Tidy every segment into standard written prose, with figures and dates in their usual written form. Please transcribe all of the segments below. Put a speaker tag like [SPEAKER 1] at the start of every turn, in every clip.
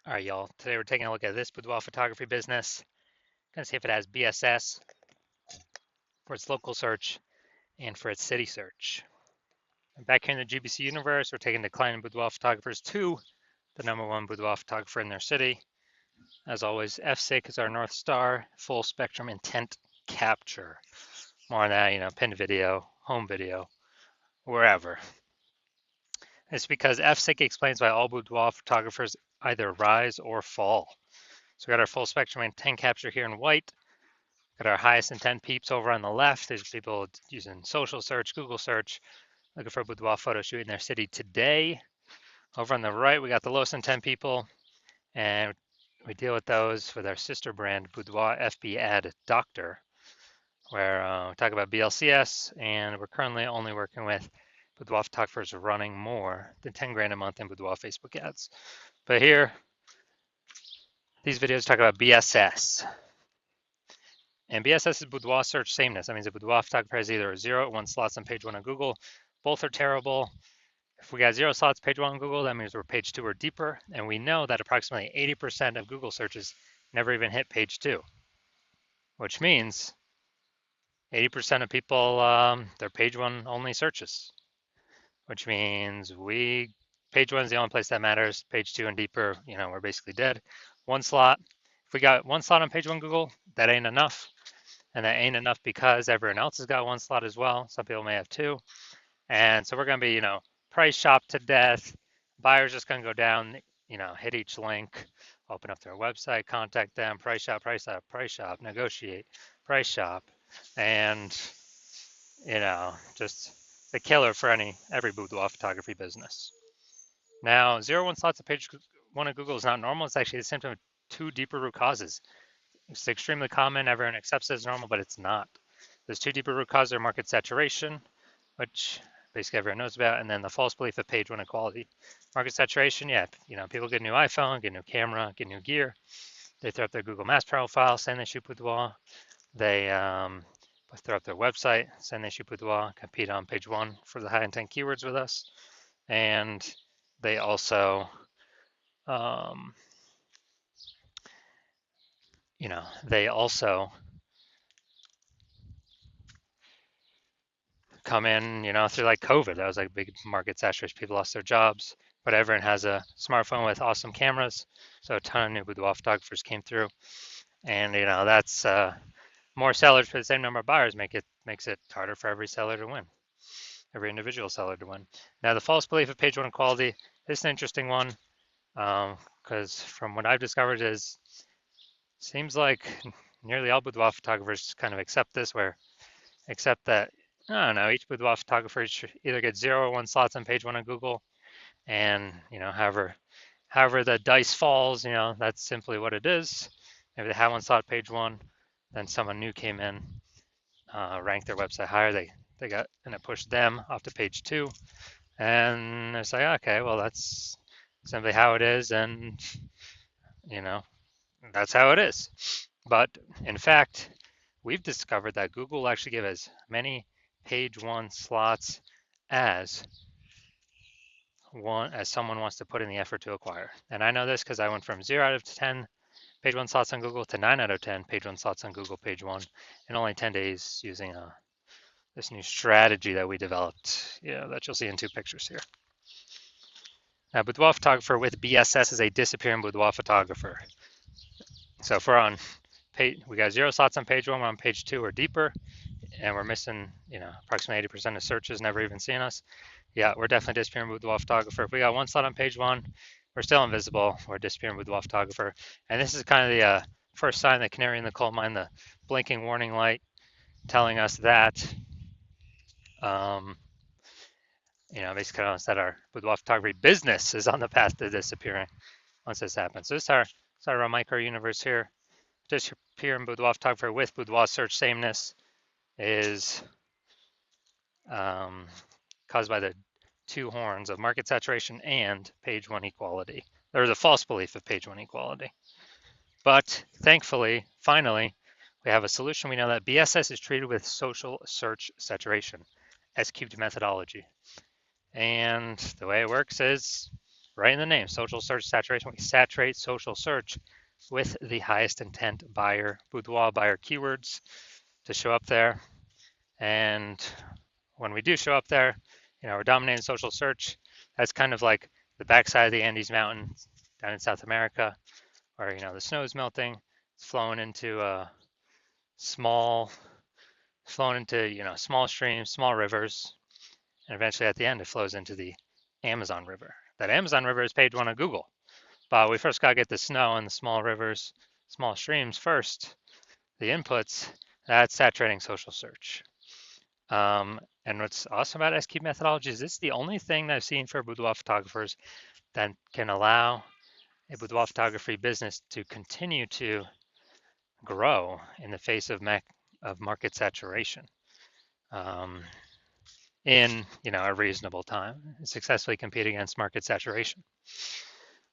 [SPEAKER 1] All right, y'all. Today we're taking a look at this boudoir photography business. Gonna see if it has BSS for its local search and for its city search. And back here in the GBC universe, we're taking declining boudoir photographers to the #1 boudoir photographer in their city. As always, FSIC is our North Star, full spectrum intent capture. More on that, pinned video, home video, wherever. It's because FSIC explains why all boudoir photographers either rise or fall. So we got our full spectrum intent capture here in white. Got our highest intent peeps over on the left. There's people using social search, Google search, looking for a boudoir photo shoot in their city today. Over on the right, we got the lowest intent people, and we deal with those with our sister brand, Boudoir FB Ad Doctor, where we talk about BLCS, and we're currently only working with boudoir photographers running more than 10 grand a month in boudoir Facebook ads. But here, these videos talk about BSS. And BSS is boudoir search sameness. That means a boudoir photographer has either a 0 or 1 slots on page 1 on Google. Both are terrible. If we got 0 slots page 1 on Google, that means we're page 2 or deeper. And we know that approximately 80% of Google searches never even hit page 2, which means 80% of people, they're page 1 only searches, which means page 1 is the only place that matters. Page 2 and deeper, we're basically dead. 1 slot. If we got 1 slot on page 1 Google, that ain't enough. And that ain't enough because everyone else has got 1 slot as well. Some people may have 2. And so we're going to be, price shop to death. Buyers just going to go down, hit each link, open up their website, contact them, price shop, negotiate, price shop. And, just the killer for every boudoir photography business. Now, 0-1 slots on page 1 of Google is not normal. It's actually a symptom of 2 deeper root causes. It's extremely common. Everyone accepts it as normal, but it's not. There's 2 deeper root causes: market saturation, which basically everyone knows about, and then the false belief of page 1 equality. Market saturation, yeah, people get a new iPhone, get a new camera, get new gear. They throw up their Google Maps profile, saying they shoot boudoir. They throw up their website, saying they shoot boudoir, compete on page 1 for the high intent keywords with us. And they also they also come in, through like COVID. That was like big market saturation. People lost their jobs, but everyone has a smartphone with awesome cameras. So a ton of new boudoir photographers came through. And, that's more sellers for the same number of buyers makes it harder for every seller to win, every individual seller to win. Now, the false belief of page 1 equality, this is an interesting one because from what I've discovered seems like nearly all boudoir photographers kind of accept that, I don't know, each boudoir photographer should either get 0 or 1 slots on page 1 on Google, and however the dice falls, that's simply what it is. Maybe they had 1 slot page 1, then someone new came in, ranked their website higher, they got, and it pushed them off to page 2, and it's like, okay, well, that's simply how it is, and that's how it is. But in fact, we've discovered that Google will actually give as many page 1 slots as someone wants to put in the effort to acquire. And I know this because I went from 0 out of 10 page 1 slots on Google to 9 out of 10 page 1 slots on Google page 1 in only 10 days using this new strategy that we developed, that you'll see in 2 pictures here. Now, boudoir photographer with BSS is a disappearing boudoir photographer. So if we're on we got 0 slots on page 1, we're on page 2 or deeper, and we're missing, approximately 80% of searches never even seeing us. Yeah, we're definitely disappearing boudoir photographer. If we got 1 slot on page 1, we're still invisible. We're disappearing boudoir photographer. And this is kind of the first sign, the canary in the coal mine, the blinking warning light telling us that, basically telling us that our boudoir photography business is on the path to disappearing once this happens. So this is our micro universe here. Disappearing boudoir photographer with boudoir search sameness is caused by the 2 horns of market saturation and page 1 equality. There's a false belief of page 1 equality. But thankfully, finally, we have a solution. We know that BSS is treated with social search saturation, S-cubed methodology. And the way it works is right in the name, social search saturation. We saturate social search with the highest intent buyer, boudoir buyer keywords to show up there. And when we do show up there, we're dominating social search. That's kind of like the backside of the Andes Mountains down in South America, where the snow is melting. It's flowing into small, small streams, small rivers, and eventually at the end it flows into the Amazon River. That Amazon River is page one on Google, but we first got to get the snow and the small rivers, small streams first. The inputs, that's saturating social search. And what's awesome about SQ methodology is it's the only thing that I've seen for boudoir photographers that can allow a boudoir photography business to continue to grow in the face of market saturation in a reasonable time, and successfully compete against market saturation.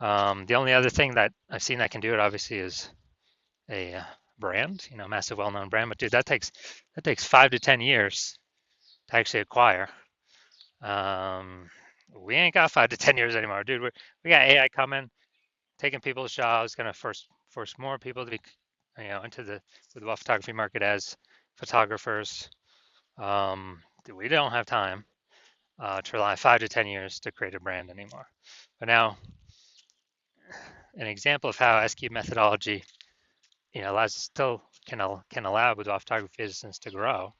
[SPEAKER 1] The only other thing that I've seen that can do it obviously is a brand, massive well-known brand. But dude, that takes 5 to 10 years to actually acquire. We ain't got 5 to 10 years anymore, dude. We got AI coming, taking people's jobs, gonna force more people to be, into the photography market as photographers. We don't have time to rely 5 to 10 years to create a brand anymore. But now, an example of how SQ methodology, still can allow boudoir photography business to grow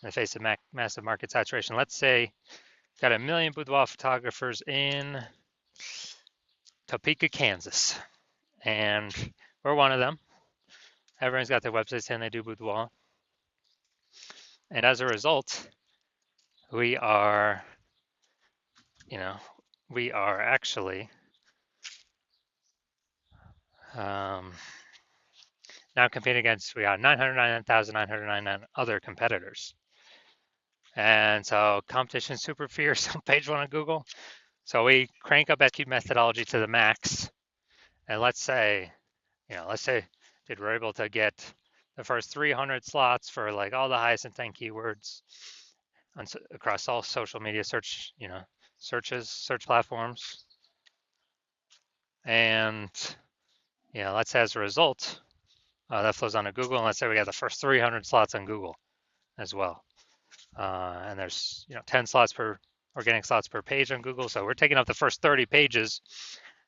[SPEAKER 1] in the face of massive market saturation. Let's say got 1 million boudoir photographers in Topeka, Kansas, and we're one of them. Everyone's got their website saying they do boudoir, and as a result, we are actually now competing against, we got 999,999 other competitors. And so competition is super fierce on page one of Google. So we crank up SQ methodology to the max. And let's say dude, we're able to get the first 300 slots for like all the highest intent keywords across all social media search platforms. And let's say as a result, that flows onto Google, and let's say we got the first 300 slots on Google as well. And there's 10 slots per organic slots per page on Google, so we're taking up the first 30 pages.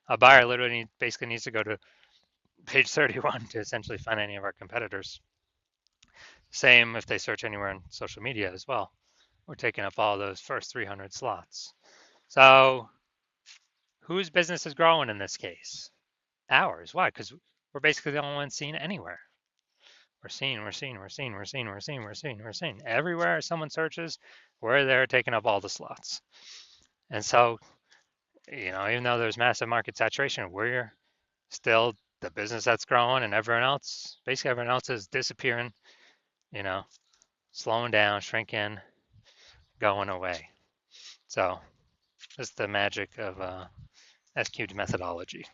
[SPEAKER 1] A buyer literally basically needs to go to page 31 to essentially find any of our competitors. Same if they search anywhere in social media as well. We're taking up all those first 300 slots. So whose business is growing in this case? Ours. Why? Because we're basically the only ones seen anywhere. We're seen everywhere someone searches, we're there taking up all the slots. And so, even though there's massive market saturation, we're still the business that's growing, and everyone else is disappearing, slowing down, shrinking, going away. So that's the magic of SQ methodology.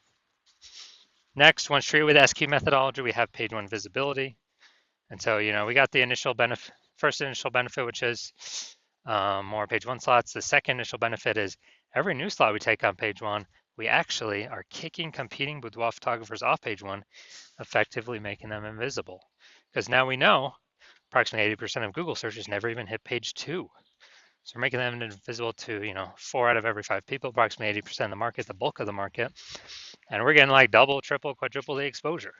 [SPEAKER 1] Next, once treated with SQ methodology, we have page one visibility. And so, we got the first initial benefit, which is more page one slots. The second initial benefit is every new slot we take on page one, we actually are kicking competing boudoir photographers off page one, effectively making them invisible. Because now we know approximately 80% of Google searches never even hit page two. So we're making them invisible to, 4 out of every 5 people, approximately 80% of the market, the bulk of the market. And we're getting like double, triple, quadruple the exposure.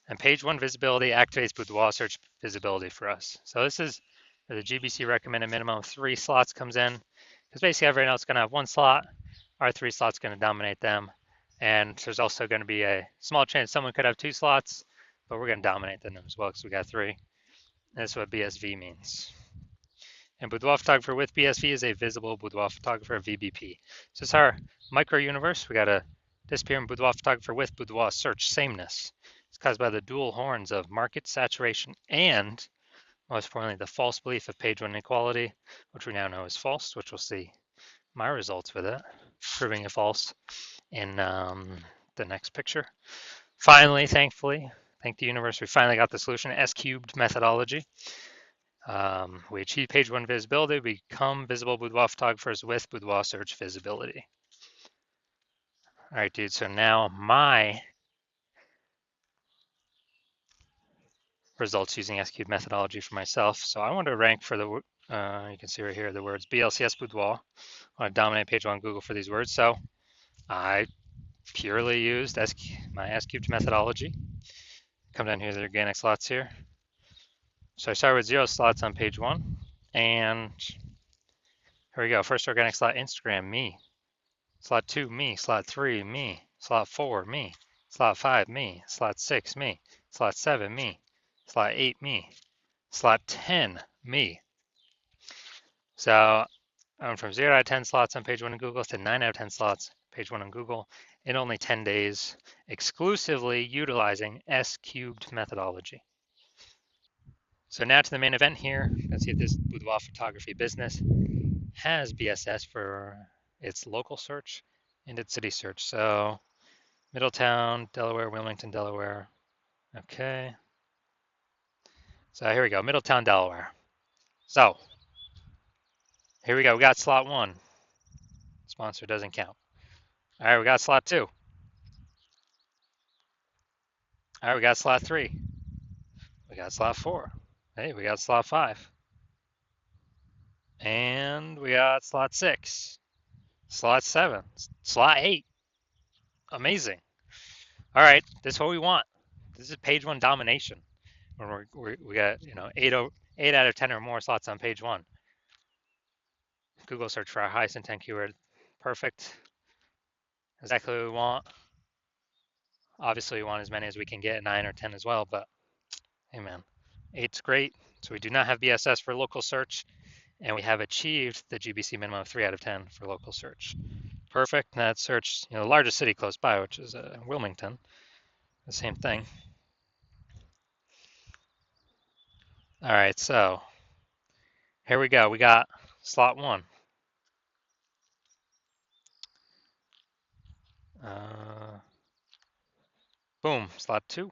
[SPEAKER 1] And page one visibility activates boudoir search visibility for us. So this is where the GBC recommended minimum of 3 slots comes in, because basically everyone else is going to have 1 slot. Our 3 slots going to dominate them. And there's also going to be a small chance someone could have 2 slots, but we're going to dominate them as well because we got 3. And that's what BSV means. And boudoir photographer with BSV is a visible boudoir photographer, VBP. So it's our micro universe. We got a disappearing boudoir photographer with boudoir search sameness. It's caused by the dual horns of market saturation and, most importantly, the false belief of page one inequality, which we now know is false, which we'll see my results with it, proving it false in the next picture. Finally, thankfully, thank the universe, we finally got the solution, S-cubed methodology. We achieve page one visibility, we become visible boudoir photographers with boudoir search visibility. All right, dude, so now my results using S-cubed methodology for myself. So I want to rank for the, you can see right here, the words BLCS boudoir. I want to dominate page one Google for these words. So I purely used my S-cubed methodology. Come down here to the organic slots here. So I started with 0 slots on page one. And here we go. First organic slot, Instagram, me. Slot 2, me. Slot 3, me. Slot 4, me. Slot 5, me. Slot 6, me. Slot 7, me. Slot 8, me. Slot 10, me. So I went from 0 out of 10 slots on page one in Google to 9 out of 10 slots page one on Google in only 10 days, exclusively utilizing S-cubed methodology. So now to the main event here. Let's see if this boudoir photography business has BSS for its local search and its city search. So Middletown, Delaware, Wilmington, Delaware. Okay. So here we go, Middletown, Delaware. So here we go, we got slot 1. Sponsor doesn't count. All right, we got slot 2. All right, we got slot 3. We got slot 4. Hey, we got slot 5. And we got slot 6. Slot 7. Slot 8. Amazing. All right, this is what we want. This is page one domination. When we got, 8 out of 10 or more slots on page one. Google search for our highest intent keyword. Perfect. Exactly what we want. Obviously, we want as many as we can get, 9 or 10 as well, but hey man, 8's great. So we do not have BSS for local search, and we have achieved the GBC minimum of 3 out of 10 for local search. Perfect. And that search, the largest city close by, which is Wilmington, the same thing. All right, so here we go. We got slot 1. Boom, slot 2.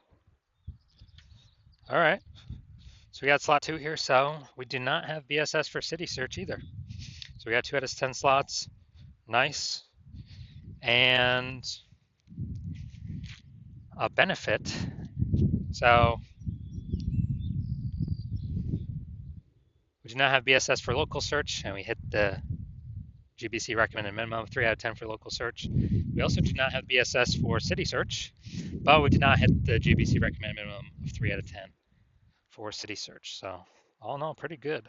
[SPEAKER 1] All right. So we got slot 2 here. So we do not have BSS for city search either. So we got 2 out of 10 slots. Nice. And a benefit. So we do not have BSS for local search, and we hit the GBC recommended minimum of 3 out of 10 for local search. We also do not have BSS for city search, but we did not hit the GBC recommended minimum of 3 out of 10 for city search. So all in all, pretty good.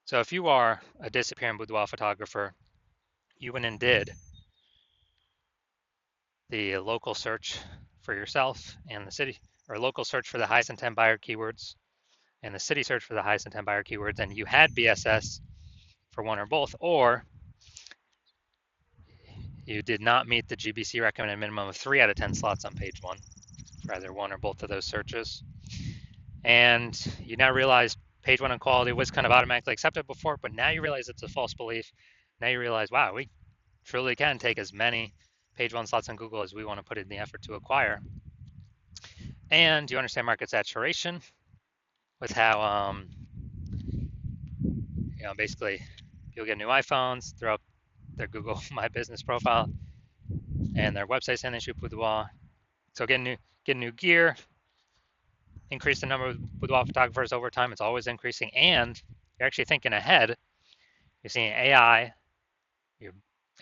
[SPEAKER 1] So if you are a disappearing boudoir photographer, you went and did the local search for yourself and the city, or local search for the highest intent buyer keywords and the city search for the highest intent buyer keywords, and you had BSS for one or both, or you did not meet the GBC recommended minimum of 3 out of 10 slots on page one for either one or both of those searches. And you now realize page one on quality was kind of automatically accepted before, but now you realize it's a false belief. Now you realize, wow, we truly can take as many page one slots on Google as we want to put in the effort to acquire. And you understand market saturation with how, basically people get new iPhones, throw up their Google My Business profile and their website saying they shoot boudoir. So get new gear, increase the number of boudoir photographers over time. It's always increasing, and you're actually thinking ahead. You're seeing AI. You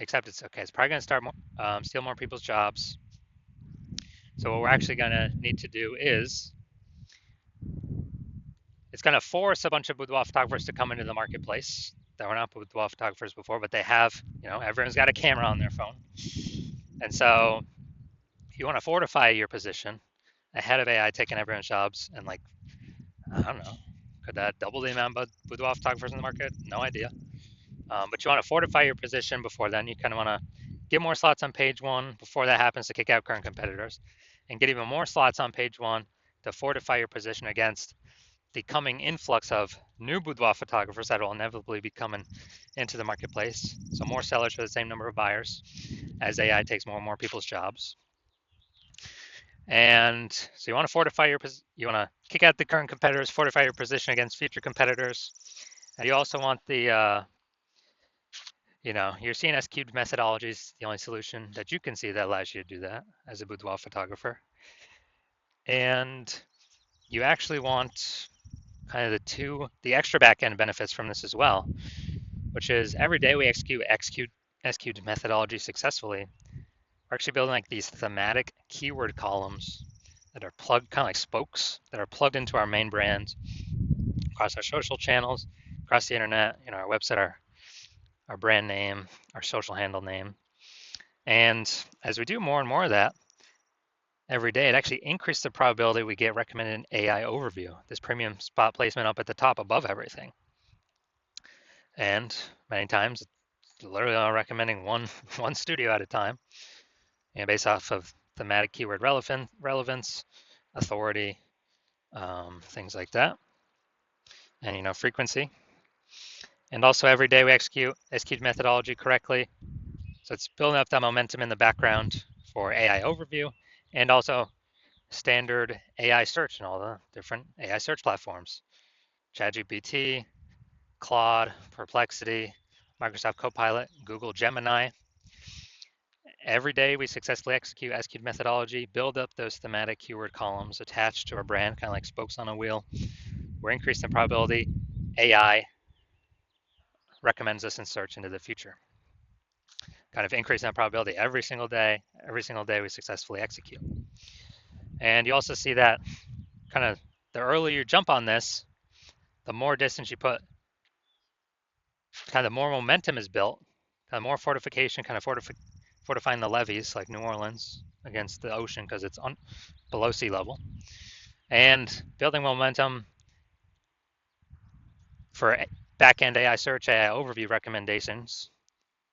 [SPEAKER 1] accept it's okay. It's probably going to start steal more people's jobs. So what we're actually going to need to do is it's going to force a bunch of boudoir photographers to come into the marketplace that were not boudoir photographers before, but they have, everyone's got a camera on their phone. And so you want to fortify your position ahead of AI taking everyone's jobs, and I don't know, could that double the amount of boudoir photographers in the market? No idea. But you want to fortify your position before then. You kind of want to get more slots on page one before that happens to kick out current competitors, and get even more slots on page one to fortify your position against the coming influx of new boudoir photographers that will inevitably be coming into the marketplace. So more sellers for the same number of buyers as AI takes more and more people's jobs. And so you want to fortify you want to kick out the current competitors, fortify your position against future competitors. And you also want the, your CNS cubed methodology is the only solution that you can see that allows you to do that as a boudoir photographer. And you actually want kind of the extra back-end benefits from this as well, which is every day we execute S-cubed methodology successfully. We're actually building like these thematic keyword columns that are plugged, kind of like spokes, that are plugged into our main brand across our social channels, across the internet, our website, our brand name, our social handle name. And as we do more and more of that every day, it actually increases the probability we get recommended an AI overview, this premium spot placement up at the top above everything. And many times, it's literally recommending one studio at a time, based off of thematic keyword relevance, authority, things like that, and frequency. And also every day we execute S-cubed methodology correctly. So it's building up that momentum in the background for AI overview and also standard AI search and all the different AI search platforms. ChatGPT, Claude, Perplexity, Microsoft Copilot, Google Gemini. Every day we successfully execute S-cubed methodology, build up those thematic keyword columns attached to our brand, kind of like spokes on a wheel. We're increasing the probability AI recommends us in search into the future. Kind of increasing that probability every single day we successfully execute. And you also see that kind of the earlier you jump on this, the more distance you put, kind of the more momentum is built, kind of more fortification, kind of fortifying the levees like New Orleans against the ocean because it's below sea level, and building momentum for back-end AI search, AI overview recommendations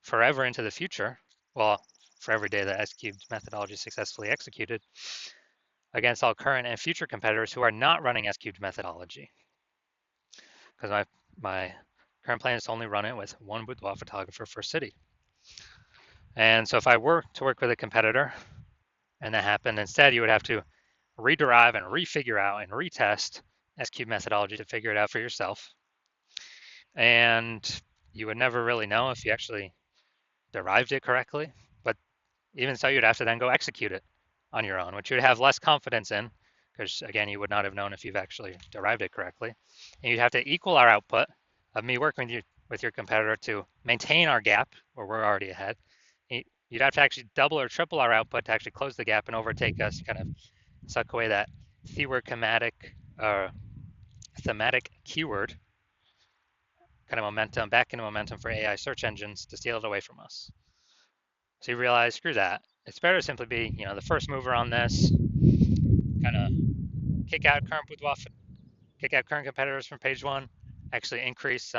[SPEAKER 1] forever into the future. Well, for every day that S-cubed methodology is successfully executed against all current and future competitors who are not running S-cubed methodology. Because my current plan is to only run it with one boudoir photographer per city. And so if I were to work with a competitor and that happened, instead you would have to rederive and refigure out and retest S-cubed methodology to figure it out for yourself. And you would never really know if you actually derived it correctly. But even so, you'd have to then go execute it on your own, which you would have less confidence in, because again, you would not have known if you've actually derived it correctly. And you'd have to equal our output of me working with your competitor to maintain our gap where we're already ahead. You'd have to actually double or triple our output to actually close the gap and overtake us, kind of suck away that thematic keyword kind of momentum, back into momentum for AI search engines to steal it away from us. So you realize, screw that. It's better to simply be, the first mover on this, kind of kick out current competitors from page one, actually increase,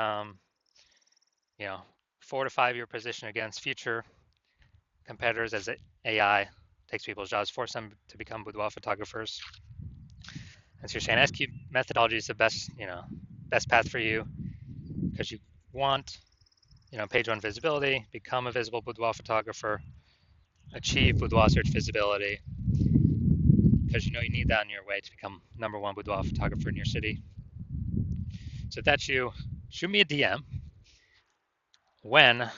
[SPEAKER 1] fortify your position against future competitors as AI takes people's jobs, force them to become boudoir photographers. And so you're saying S-cubed methodology is the best path for you because you want, page one visibility, become a visible boudoir photographer, achieve boudoir search visibility, because you need that on your way to become #1 boudoir photographer in your city. So if that's you, shoot me a DM when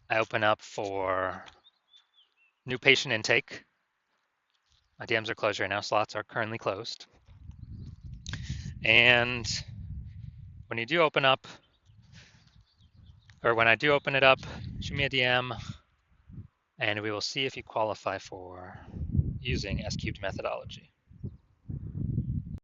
[SPEAKER 1] I open up for new patient intake. My DMs are closed right now, slots are currently closed. And when you do open up, or when I do open it up, shoot me a DM and we will see if you qualify for using S-cubed methodology.